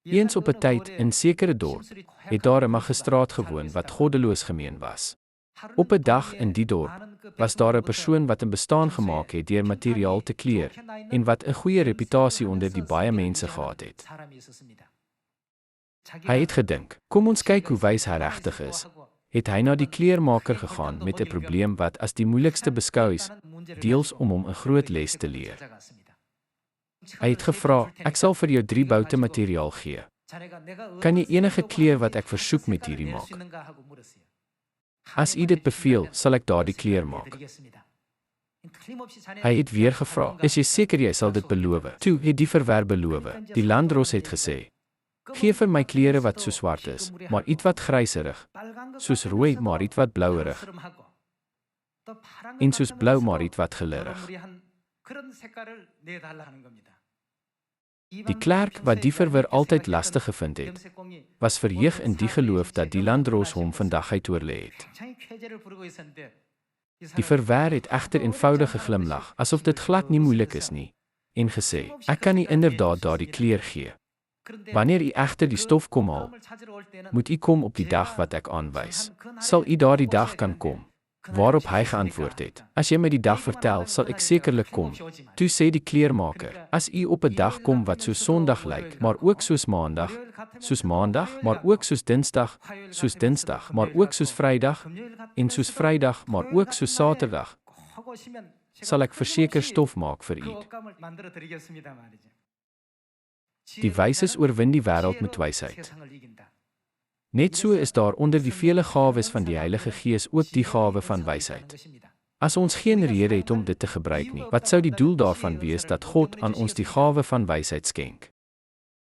Eens op 'n tyd, in sekere dorp, het daar 'n magistraat gewoon wat goddeloos gemeen was. Op 'n dag in die dorp, was daar 'n persoon wat 'n bestaan gemaak het deur materiaal te kleer, en wat 'n goeie reputasie onder die baie mense gehad het. Hy het gedink, kom ons kyk hoe wys hy regtig is. Het hy na die kleermaker gegaan met 'n probleem wat as die moeilikste beskou is, deels om hom 'n groot les te leer. Hy het gevra, ek sal vir jou 3 boute materiaal gee. Kan jy enige kleer wat ek versoek met hierdie maak? As u dit beveel, sal ek daardie kleer maak. Hy het weer gevra, is jy seker jy sal dit beloof? Toe het die verwerwer beloof. Die landdros het gesê, gee vir my klere wat so swart is, maar ietwat gryserig, soos rooi maar ietwat blouerig, en soos blou maar ietwat gelerig. Die klerk wat die verwerwer altyd lastig gevind het, was verheug in die geloof dat die landdros hom vandag uitoorlê het. Die verwerwer het egter eenvoudig geglimlag, asof dit glad nie moeilik is nie, en gesê, ek kan nie inderdaad daardie kleer gee. Wanneer u egter die stof kom haal, moet u kom op die dag wat ek aanwys. Sal u daardie dag kan kom? Waarop hy geantwoord het, as jy my die dag vertel, sal ek sekerlik kom. Toe sê die kleermaker, as u op 'n dag kom wat soos Sondag lyk, maar ook soos Maandag, maar ook soos Dinsdag, maar ook soos Vrydag, en soos Vrydag, maar ook soos Saterdag, sal ek verseker stof maak vir u. Die wyses oorwin die wêreld met wysheid. Net so is daar onder die vele gawes van die Heilige Gees ook die gawe van wysheid. As ons geen rede het om dit te gebruik nie, wat sou die doel daarvan wees dat God aan ons die gawe van wysheid skenk?